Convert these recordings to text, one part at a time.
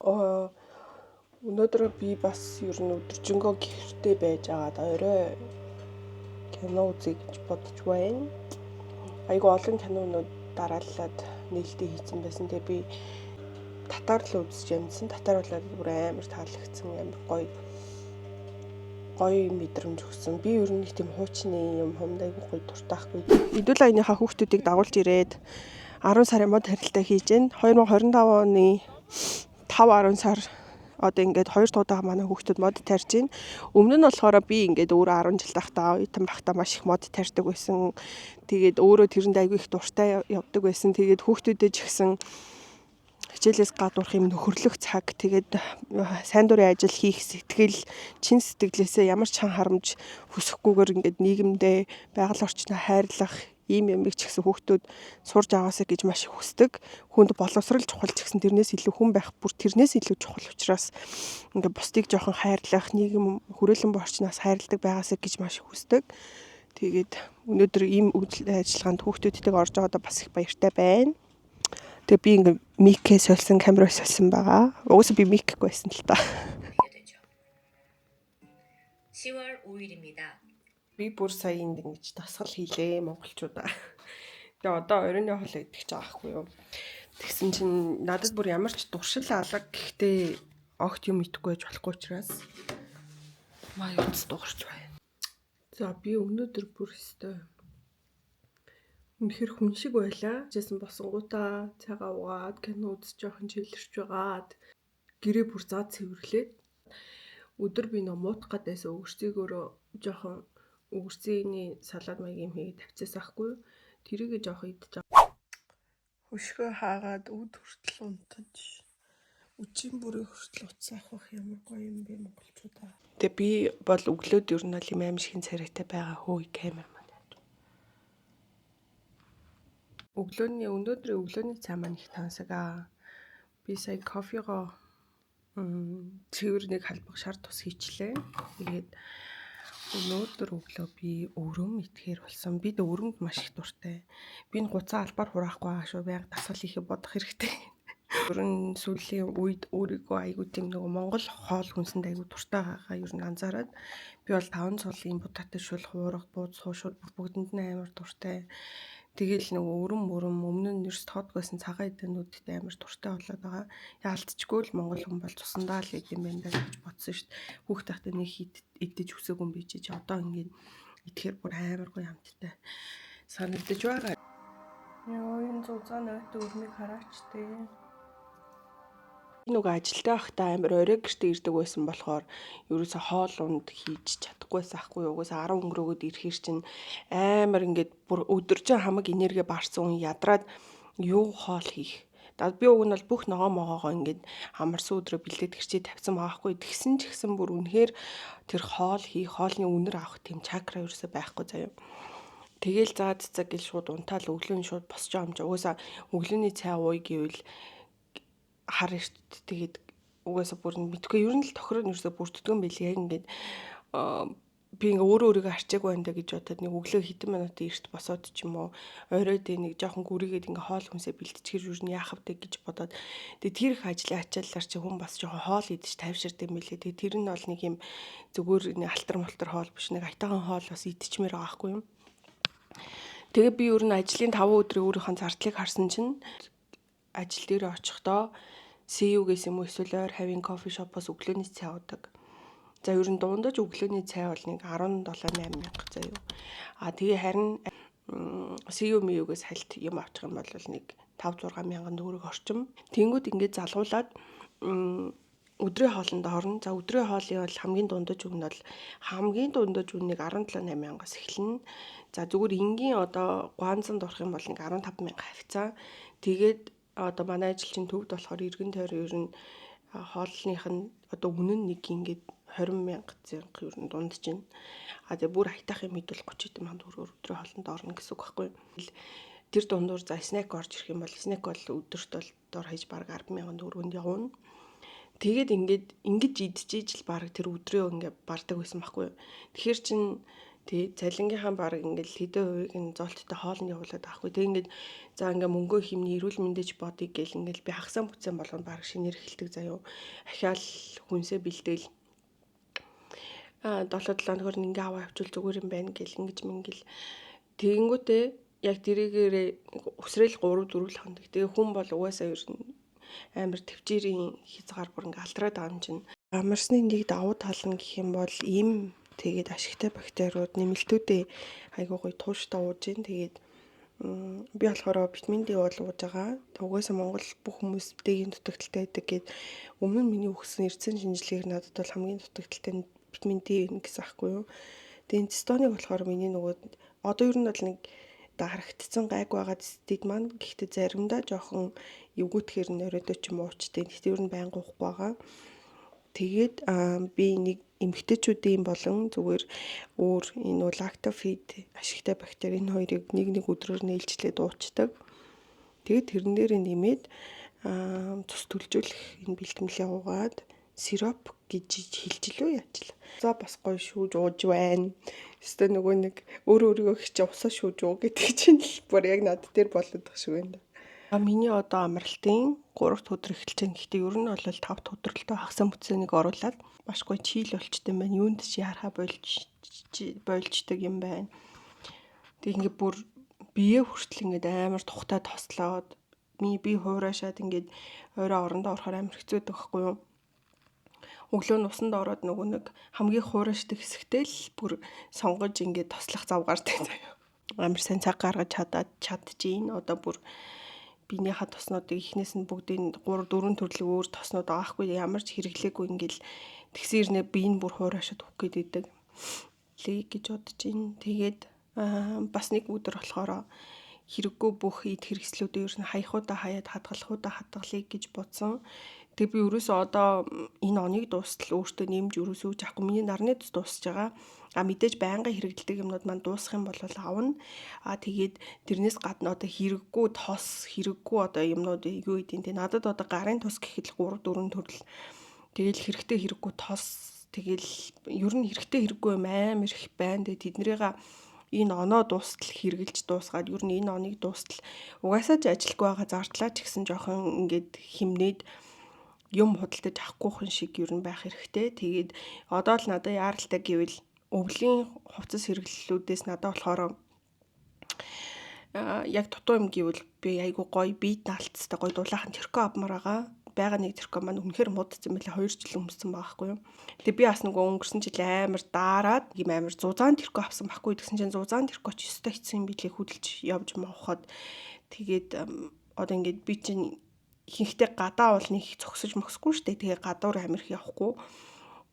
Өнөөдөр би бас ер нь өдөржингөө гэртээ байж агаад орой кино үзье гэж бодож байна. Айгу олон кинонууд дарааллаад нээлттэй хийсэн байсан. Тэгээ би татар л үзэж юмсан. Татар болоод бүр амар таалагдсан, амар гоё мэдрэмж өгсөн. Би ер нь тийм хуучны юм айгу гоё дуртайхгүй. Эдүүл аяныхаа хүүхдүүдийг дагуулж ирээд 10 сарын мод харилтаа хийж гэн. 2025 оны 5-10 сар одоо ингээд 2 туудаага манай хүүхдүүд мод тарьж гин. Өмнө нь болохоор би ингээд өөрөө 10 жил тахтаа оюутан бахтаа маш их мод тарьдаг байсан. Тэгээд өөрөө тэрэнд айгүй их дуртай явдаг байсан. Тэгээд хүүхдүүдэд ч гэсэн хичээлээс гадуурх юм нөхөрлөх цаг, тэгээд сайн дурын ажил хийх сэтгэл, чин сэтгэлээсээ ямар ч харамж хүсэхгүйгээр ингээд нийгэмдээ байгаль орчноо хайрлах ийм юмыг ч гэсэн хүүхдүүд сурж аваасаа гэж маш их хүсдэг. Хүнд боловсрал чухал ч гэсэн тэрнээс илүү хүн байх бүр тэрнээс илүү чухал учраас ингээд бусдыг жоохон хайрлах, нийгэм хүрээлэн борчноос хайрладаг байгаасаа гэж маш их хүсдэг. Тэгээд өнөөдөр ийм үйл ажиллагаанд хүүхдүүдтэйг орж байгаадаа бас их баяртай байна. Тэгээ би ингээд микээ сольсон, камераа сольсон байгаа. Угсаа би микгүй байсан л та. 10월 5일입니다. Би бүр сая энд ингэж дасгал хийлээ монголчуудаа. Тэгээ одоо оройн хоол идэх гэж байгаа хгүй юу. Тэгсэн чинь надад бүр ямар ч дуршил алга гэхдээ огт юм идэхгүй байж болохгүй учраас маа юуц дуурч байна. За би өнөөдөр бүр өстой үнэхэр хүн шиг байлаа. Жисэн босонгуудаа цагаа угаад кино үзэж жоохон чилэрч байгаад гэрээ бүр заа цэвэрлээд өдөр би нөө муутах гадайсаа өгөрцөөгөөрөө жоохон өгөрцөний салаад маягийн хийгээд тавьчихсан ахгүй. Тэрийгэ жоохон идэж байгаа. Хөшгөө хаагаад өд хүртэл унтаж үчийн бүрийн хүртэл уцсаах бах ямар гоё юм бэ монголчуудаа. Тэгээ би бол өглөөд ер нь бол юм аим шиг царайтай байгаа хөөе камер маань. Өнөөдрийн өглөөний цай маань их тансаг. Би сая кофегоо цэвэр нэг халбах шар тус хийчлээ. Тэгээд өнөөдөр өглөө би өрөм итгэхэр болсон. Би дэ өрөмд маш их дуртай. Би энэ гуцаа албаар хураахгүй байгаа шүү. Байнга дасгал хийхэд бодох хэрэгтэй. Өрн сүүлийн үед өөрийгөө айгуу тийм нэг Монгол хоол хүнсэнд айгуу дуртай байгаа ер нь анзаараад би бол 5 цулын будаатай шүл хуурах, бууз суушуул бүгдэнд нь амар дуртай. Тэгэл нэг өрөм өмнө нь ерөөс тоодгойсэн цагаан эдэнүүдтэй амар дуртай болоод байгаа. Яалтчгүй л монгол хүн бол цусандаа л идэм байна гэж бодсон шүү дээ. Хүүхд тахтай нэг идэж үсээгүй юм бий чи одоо ингээд идэхээр бүр амар гоё амттай санагдаж байгаа. Яа энэ зузаан найт өрмийг хараач тээ. Нөгөө ажилдаа байхдаа амар орой гэртээ ирдэг байсан болохоор ерөөсө хоол унд хийж чадахгүйсэн ахгүй юу. Угсаа 10 өнгөрөөгөөд ирэхэр чинь амар ингээд бүр өдөржин хамаг энерги барсан хүн ядраад юу хоол хийх. Би уг нь бол бүх ногоо могоогоо ингээд амарсан өдрөө бэлдээд гэрчээ тавьсан байгаа хгүй. Тэгсэн ч гэсэн бүр үнэхээр тэр хоол хийх, хоолны үнэр авах тийм чакра ерөөсө байхгүй заяа. Тэгэл заа цэцэг гэл шууд унтаал өглөөний шууд босч байгаа юм чи. Угсаа өглөөний цай ууй гэвэл хар эрт тэгээд угаасаа бүр мэдгүй ер нь л тохироо нэрсээ бүрддэг юм билий яг ингээд би ингээ өөрийгөө арчаагүй байна да гэж бодоод нэг өглөө хэдэн минутын эрт босоод ч юм уу оройд нэг жоохон гүрийгээд ингээ хоол хүнсээ бэлтчихэр юу яах вэ гэж бодоод тэгээд тэр их ажлын ачааллаар чи хүн бас жоохон хоол идэж тайвширдаг юм билий. Тэгээд тэр нь бол нэг юм зүгээр нэг алтар малтар хоол биш нэг айтайхан хоол бас идчихмээр байгаа хгүй юм. Тэгээ би ер нь ажлын 5 өдрийн өөрийнхөө зардлыг харсан чинь ажил дээр очихдоо CU-гээс юм уу эсвэл ойр хавийн кофе шопоос өглөөний цай уудаг. За ер нь дундаж өглөөний цай бол нэг 17-8 мянга заа юу. Тэгээ харин CU-ээс хальт юм авчих юм бол нэг 5-6 мянган төгрөг орчим. Тэнгүүд ингээд залгуулад өдрийн хоолнд орно. За өдрийн хоолын бол хамгийн дундаж үг нь бол хамгийн дундаж үг нэг 17-8 мянгаас эхэлнэ. За зүгээр энгийн одоо гуанзанд орох юм бол нэг 15 мянга хавцаа. Тэгээд одоо манай ажил чинь төвд болохоор эргэн тойрон ер нь хоолных нь одоо үнэн нэг ингээд 20 мянга зэрэг ер нь дундж байна. Тэгээ бүр айтах юм идэл 30 хэдэн мянган төгрөгөөр өдрийн хоолнд орно гэсэн үг байхгүй. Тэр дундуур за снэк орж ирэх юм бол снэк бол өдөрт бол дор хаяж баг 10 мянган төгрөгөнд явна. Тэгээд ингэж идчихэж л баг тэр өдрөө ингээд бардаг байсан байхгүй. Тэгэхээр чин Тэгээ цалингийнхаа баг ингээл хэдэн хувийг нь золттой хоолнд явуулаад авахгүй. Тэгээ ингээд за ингээ мөнгөө хэмнээ эрүүл мэндэж бодъё гэл ингээл би хагасаа бүцэн болгоно баг шинээр эхэлдэг заяо. Ахаал хүнсээ бэлдээл 7-7 хоногор ингээ аваа явуул зүгээр юм байна гэл ингэж мингэл. Тэгэнгүүтээ яг тэрийгээрээ өсрөөл 3-4 хоног. Тэгээ хүн бол угаасаа ер нь амар төвчээрийн хязгаар бүр ингээ алдраад байгаа юм чинь. Амарсны нэг давуу тал нь гэх юм бол ийм тэгээд ашигтай бактериуд нэмэлтүүдээ айгуу гоё тууштай ууж гин. Тэгээд би болохоор витамин D бол ууж байгаа. Угаасаа Монгол бүх хүмүүс D-ийн дутагдaltaй байдаг гэд өмнө нь миний өгсөн эрдсэн шинжилгээг надад бол хамгийн дутагдaltaй витамин D гэсэн аахгүй юу. Тэгээд цистоныг болохоор миний нөгөө одоо ер нь бол нэг дарагдсан гайг байгаа цистит маань гэхдээ заримдаа жоохон эвгүүтгэхэр нөрөөдөө ч юм уучтай. Гэхдээ ер нь байнга уухгүй байгаа. Тэгээд би нэг эмэгтэйчүүдийн болон зүгээр өөр энэ лактофид ашигтай бактери энэ хоёрыг нэг өдрөөр нээлжлээд уучдаг. Тэгээд тэрэн дээр нэмээд цус төлжүүлэх энэ бэлтгэлээ уугаад сироп гэж хэлжилөө яачлаа. За бас гоё шүүж ууж байна. Эсвэл нөгөө нэг өөрийгөө хичээ усаа шүүж уу гэдэг чинь л бүр яг над дээр болоод байгаа шиг байна. Миний одоо амралтын 3 дахь өдөр эхэлж байгаа. Гэхдээ ер нь бол 5 дахь өдрөлтөө хагасаа мүцэнийг оруулаад маш гоё чийл болчтой юм байна. Юунд чи харахаа бойлждаг юм байна. Тэг ингээд бүр бие хүртэл ингээд амар тухтай тослоод би хуурашаад ингээд орой орондоо орохоор амар хэцүүдэг байхгүй юу? Өглөө нь усанд ороод нөгөө нэг хамгийн хуурашдаг хэсэгтэй л бүр сонгож ингээд тослох зав гардаг заяа. Амар сайн цаг гаргаж чадчихээн. Одоо бүр биенийхээ тоснуудыг эхнээс нь бүгдийн 3-4 төрлийн өөр тоснууд байгаа хгүй ямар ч хэрэглээгүй ингээл тэгсэн ирнэ би энэ бүр хуурашаад өгөх гээд байдаг лээ гэж бодож ин. Тэгээд бас нэг өдөр болохоор хэрэггүй бүх эд хэрэгслүүдээ ер нь хаяхуудаа хаяад хадгалахуудаа хадгалъя гэж бодсон. Тэгээ би ерөөсөө одоо энэ оныг дуустал өөртөө нэмж ерөөсөө үж авахгүй. Миний нарны тус дуусж байгаа. Мэдээж байнга хэрэгэлдэг юмнууд маань дуусах юм бол авна. Тэгээд тэрнээс гадна одоо хэрэггүй тос, хэрэггүй одоо юмнууд юу гэдэг нь надад одоо гарын тус гэхэд 3-4 төрөл. Тэгэл хэрэгтэй хэрэггүй тос, тэгэл ер нь хэрэгтэй хэрэггүй юм амар их байна. Тэгээд тэднэрийг энэ оноо дуустал хэрглэж дуусгаад ер нь энэ оныг дуустал угаасаа ч ажилгүй байгаа зардлаа ч гэсэн жоохон ингээд химнээд юм худалдаж авахгүй хүн шиг ер нь байх хэрэгтэй. Тэгээд одоо л надад яаралтай гэвэл өвлийн хувцас хэрэглэлүүдээс надад болохоор яг дутуу юм гэвэл би айгу гоё бие даалтстай гоё дулаахан тэрко авмаар байгаа нэг тэрко маань үнэхээр муудсан байлаа 2 жил өмссөн байгаа хгүй юу. Тэгээ би бас нөгөө өнгөрсөн жил амар даарад ийм амар зузаан тэрко авсан байхгүй гэсэн чинь зузаан тэрко ч өстой хэцсэн юм билээ хөдөлж явж мавхад тэгээд одоо ингээд би чинь ихэнхдээ гадаа бол нэг зогсож мөсгүй штэ. Тэгээ гадуур амирх явахгүй.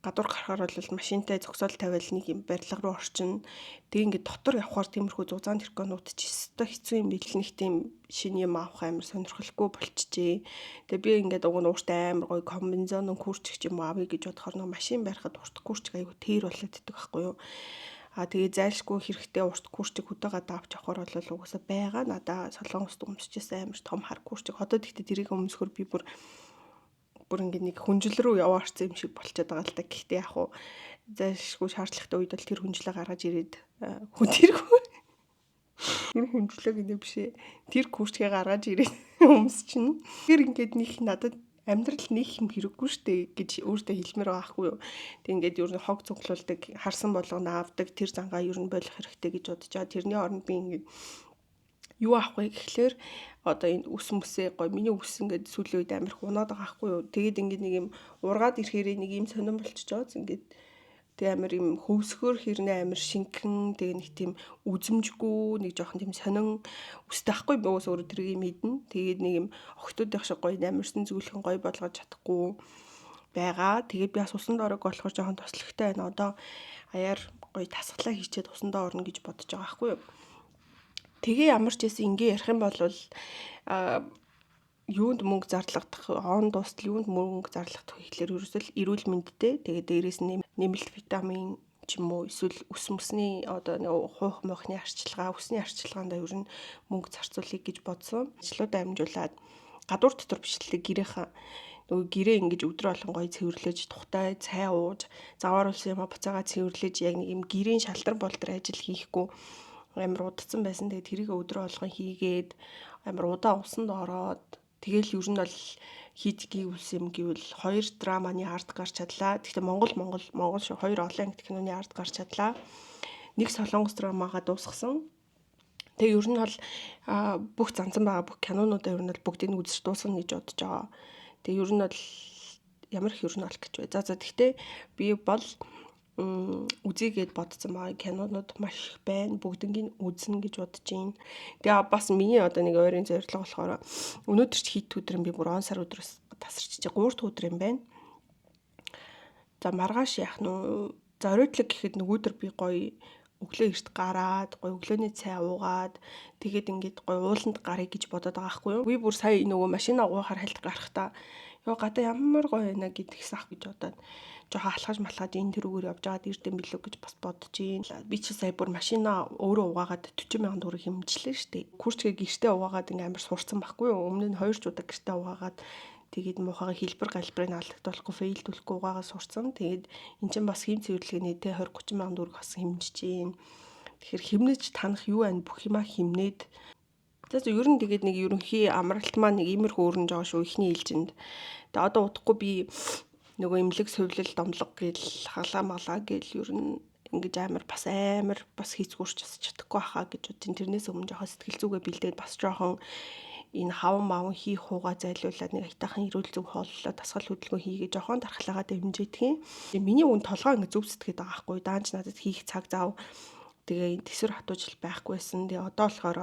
Гадуур гарахаар бол машинтай зогсоол тавиал нэг юм барилга руу орчин. Тэгээ ингээд дотор явхаар тиймэрхүү зузаан тэрконууд ч өстой хэцүү юм бэл нэг тийм шинэ юм авах амар сонирхолтой болчихжээ. Тэгээ би ингээд уг нь ууртай амар гоё комбинезон курч ч юм авъя гэж бодохоор нэг машин барихад урт курч аягүй тэр болоод идэх байхгүй юу. Тэгээ зайлшгүй хэрэгтэй урт курчиг хөдөөгаа давж авахар бол угаасаа байгаа. Надаа солонгост өмсчихсэн амар том хар курчиг. Одоо тэгтээ тэрийг өмсөхөр би бүр ингээд нэг хүнжил рүү яваарсан юм шиг болчиход байгаа л да. Гэхдээ яг хуу зайлшгүй шаардлагатай үед бол тэр хүнжлээ гаргаж ирээд хүндэргүй. Тэр хүнжлээ гэдэг бишээ. Тэр курчгээ гаргаж ирээд өмсчихнэ. Тэр ингээд нэг надад амьдрал нэг юм хэрэггүй штэ гэж өөртөө хэлмээр байгаа хгүй юу. Тэг ингээд ер нь хог цуглуулдаг, харсан болгоно авдаг, тэр зангаа ер нь болох хэрэгтэй гэж бодож байгаа. Тэрний оронд би ингээд юу авах вэ гэхлээр одоо энэ үс мүсээ гоё миний үс ингээд сүүлийн үед амирх унаад байгаа хгүй юу. Тэгээд ингээд нэг юм ургаад ирэхээр нэг юм сонирн болчихжоо. Ингээд тэг амир юм хөвсгөр хэрнээ амир шинхэн тэг нэг тийм үзэмжгүй нэг жоохон тийм сонин үстэй ахгүй би уус өөрөө тэрийг мэднэ. Тэгээд нэг юм охтуудынх шиг гоё амирсан зүйлхэн гоё болгож чадахгүй байгаа. Тэгээд би бас усанд орог болохоор жоохон тослогтой байна. Одоо аяар гоё тасглаа хийчихэд усанд орно гэж бодож байгаа хгүй юу. Тэгээ ямар ч гэсэн ингээ ярих юм бол юунд мөнгө зарлагдах, он дуустал юунд мөнгө зарлагдах вэ гэхлээр ерөөсөл эрүүл мэндтэй. Тэгээд дээрээс нь нэмэлт витамин ч юм уу эсвэл үс мөсний одоо нэг хуух мохны арчилгаа, үсний арчилгаанд ер нь мөнгө зарцуулъя гэж бодсон. Ажлуудаа амжуулаад гадуур дотор бичлээ гэрийнхэн нөгөө гэрээ ингэж өдрө болгон гоё цэвэрлэж тухтай цай ууж заваар улсын юм буцаага цэвэрлэж яг нэг юм гэрийн шалтар болдор ажил хийхгүй амар удацсан байсан. Тэгээд тэрийг өдрө болгон хийгээд амар удаан усанд ороод тэгэл ер нь бол хийдгийг үлсэн юм гэвэл 2 драманы арт гарч чадлаа. Гэхдээ Монгол шүү 2 олон анги киноны арт гарч чадлаа. Нэг солонгос драмагаа дуусгасан. Тэгээ ер нь бол бүх занзан байгаа бүх кинонуудаа ер нь бол бүгдийг үзэж дуусгана гэж бодож байгаа. Тэгээ ер нь бол ямар их ер нь бол гэж бай. За тэгтээ би бол үзийгээд бодсон байгаа кинонууд маш их байна. Бүгднийг үзнэ гэж бодож байна. Тэгээ бас миний одоо нэг ойрын зорилго болохоор өнөөдөр ч хит өдөр юм би бүр он сар өдрөөс тасарч 3 дахь өдөр юм байна. За маргааш яах нь за оройтлог гэхэд нөгөөдөр би гоё өглөө эрт гараад гоё өглөөний цай уугаад тэгээд ингээд гоё ууланд гарыг гэж бодоод байгаа байхгүй юу. Би бүр сая нөгөө машина угаахаар хальт гарахтаа ёо гадаа ямар гоё байна гэдгийгс ах гэж бодоод жоохон алхаж малхаад энэ тэрүүгээр явж байгаад ирдэм билүү гэж бас бодож байна. Би чи сая бүр машина өөрөө угаагаад 40,000 төгрөг хэмжлээ штэ. Күрчгээ гэртээ угаагаад ингээм амар сурцсан байхгүй юу. Өмнө нь 2 ч удаа гэртээ угаагаад тэгээд муухайгаа хэлбэр галбрыг алдагдуулахгүй фейлдүүлэхгүй угаагаа сурцсан. Тэгээд эн чинь бас хэм цэвэрлэгээ нэтээ 20-30,000 төгрөг бас хэмжиж гин. Тэгэхээр хэмнэж танах юу байна бүх юмаа хэмнээд за ер нь тэгээд нэг ерөнхий амралт маань нэг иймэрхүү өрнөж байгаа шүү ихний ээлжинд. Тэгээд одоо удахгүй би нөгөө имлэг сувлал домлог гэл хаглаа малаа гэл ер нь ингэж амар бас хийцгүүрч чадахгүй хаа гэж бодсон. Тэрнээс өмнө жоохон сэтгэл зүгээ бэлдээд бас жоохон энэ хаван маван хийх хуугаа зайлуулад нэг айтаахан эрүүл зөв хооллоо дасгал хөдөлгөөн хийгээ жоохон дархлаагаа дэмжээдгийн. Миний үн толгой ингэ зүв сэтгэхэд байгаа хгүй даанч надад хийх цаг зав тэгээ тэсвэр хатуужил байхгүйсэн. Тэгээ одоо болохоор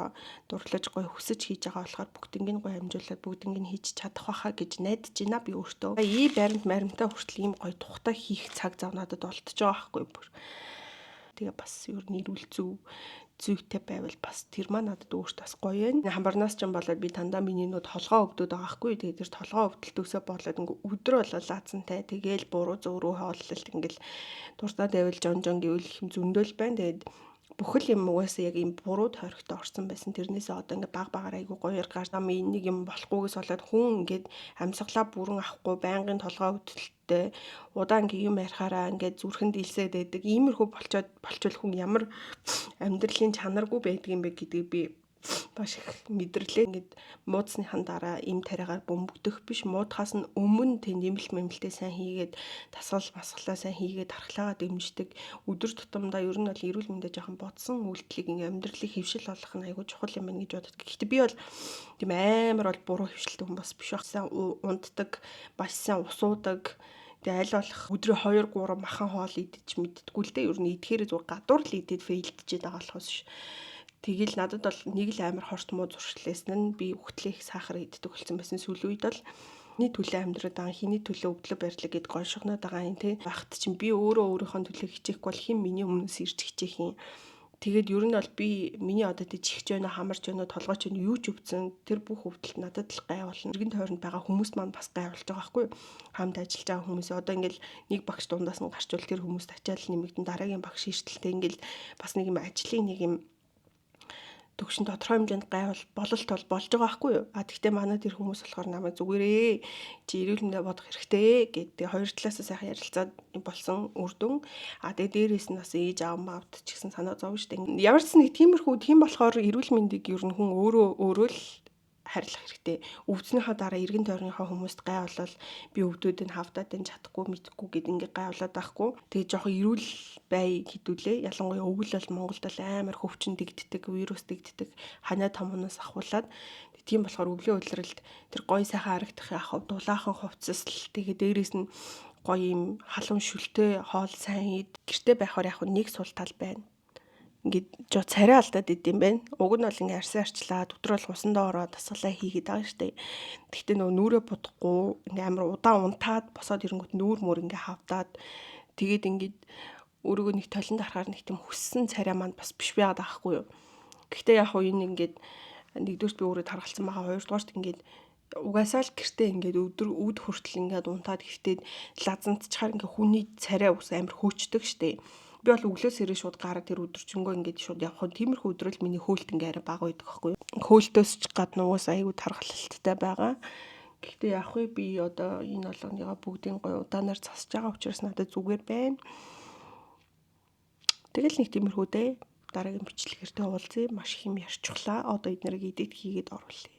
дурлаж гой хүсэж хийж байгаа болохоор бүгднийг гой амжуулаад бүгднийг хийж чадах байхаа гэж найдаж байна би өөртөө. Ий баримт маримтаа хүртэл ийм гой тухтай хийх цаг зав надад олдож байгаа байхгүй бүр. Тэгээ бас ер нь эрүүл зүйтэй байвал бас тэр маань надад өөртөө бас гоё юм. Хамбарнаас ч юм болоод би дандаа миний нөө толгоо өвдөд байгаа хгүй. Тэгээ тэр толгоо өвдөлтөөсөө болоод ингээ өдрөө болоо лаацантай. Тэгээл буруу зөөрөө хооллолт ингээл дуртаа давил жон гэвэл хэм зөндөөл байна. Тэгээд бүхэл юм угаасаа яг ийм буруу тойрогтой орсон байсан. Тэрнээсээ одоо ингээ баг айгу гоёор гарч ам нэг юм болохгүйгээс болоод хүн ингээд амьсгалаа бүрэн авахгүй байнгын толгоо өвдөлттэй удаан ингээ юм ярихаараа ингээ зүрхэнд илсээд байдаг. Иймэрхүү болчвол хүн ямар амьдралын чанаргүй байдаг юм бэ гэдгийг би баш их мэдэрлээ. Ингээд муудсныхан дараа им тариагаар бөмбөгдөх биш муудахаас нь өмнө тэ нэмэлт мэмэлтээ сайн хийгээд масгалаа сайн хийгээд дархлаагаа дэмждэг. Өдөр тутамдаа ер нь бол эрүүл мэндэ жоохон бодсон үйлдэлийг ингээд амьдралыг хэвшил болгох нь айгүй чухал юм байна гэж боддог. Гэхдээ би бол тийм амар бол буруу хэвшилтэй хүн бас биш байна. Унтдаг, баш сайн усуудаг. Тэгээ аль болох өдрөө 2-3 махан хоол идэж мэддэггүй л дээ. Ер нь идэхээр зүгээр гадуур л идээд фейлдчихэд байгаа болохоос ш. Тэгэл надад бол нэг л амар хорт муу зуршлээсэн нь би үхтлэх сахар иддэг болсон байсан сүүлийн үед бол хиний төлөө амьдраад байгаа хиний төлөө өвдлө барьлаа гэд гоншгоноод байгаа юм те. Багт чинь би өөрийнхөө төлөө хичээхгүй бол хэн миний өмнөөс ирж хичээх юм. Тэгээд ер нь бол би миний одоо чихж байна хамарч байна толгойч байна юу ч өвдсөн тэр бүх өвдөлт надад л гай болно. Иргэн тойронд байгаа хүмүүс маань бас гай болж байгаа байхгүй юу? Хамт ажиллаж байгаа хүмүүс одоо ингээл нэг багш дундаас нь гарчвал тэр хүмүүст ачаал нэмэгдэн дараагийн багш шийдэлтэй ингээл бас нэг юм ажлын нэг юм төгшин тодорхой хэмжээнд гай бололт болж байгаа байхгүй юу? Тэгтээ манай тэр хүмүүс болохоор намайг зүгээрээ чи эрүүл мэндэ бодох хэрэгтэй гэдэг хоёр талаас сайхан ярилцаад болсон үр дүн. Тэгээ дээрээс нь бас ээж аав маавд ч гэсэн санаа зовж штэ. Ямар ч нэг тиймэрхүү тийм болохоор эрүүл мэндийг ер нь хүн өөрөө л харилцах хэрэгтэй. Өвдснийхаа дараа эргэн тойрныхоо хүмүүст гай болол би өвдөөдөө хавтаад энэ чадахгүй мэдхгүй гэд ингээ гай болоод байхгүй. Тэгээ жоохон эрүүл бай хэдүүлээ. Ялангуяа өвөл бол Монголд бол амар хөвчин дэгддэг, вирус дэгддэг, ханаа томноос ахуулаад тийм болохоор өвлийн удиралд тэр гоё сайхан харагдахын ахав дулаахан хувцас л тэгээ дээрээс нь гоё юм халуун шүлтэй хоол сайн ид. Гэртээ байхаар яг нэг сул тал байна. Ингээд жоо царай алдаад идэм байх. Уг нь бол ингээ арсан арчлаад өдрөл усандаа ороод дасгалаа хийгээд байгаа штэ. Гэхдээ нүүрээ будахгүй ингээ амар удаан унтаад босоод ирэнгүүт нүүр мөр ингээ хавдаад тэгээд ингээд өөрийгөө нэг толинд харахаар нэг тийм хүссэн царай маань бас биш байгаад байгаа хгүй юу. Гэхдээ яг уу энэ ингээд нэгдүгürt би өөрөө таргалсан байгаа. Хоёрдугаарт ингээд угаасаа л гэртээ ингээд өд хүртэл ингээд унтаад гэртээ лазантчаар ингээ хүний царай ус амар хөөчдөг штэ. Би бол өглөөс ирээ шууд гараа тэр өдөржингөө ингээд шууд явах. Тиймэрхүү өдрөл миний хөөлт ингээ арай бага байдаг байхгүй юу. Хөөлтөөс ч гадна уус айгүй тархалттай байгаа. Гэхдээ яах вэ? Би одоо энэ болгоныгоо бүгдийн гоё удаанаар засаж байгаа учраас надад зүгээр байна. Тэгэл нэг тиймэрхүү дээ. Дараагийн бичлэгээр тэ уулзъя. Маш их юм ярьчихлаа. Одоо эднэрийг эдит хийгээд оруулъя.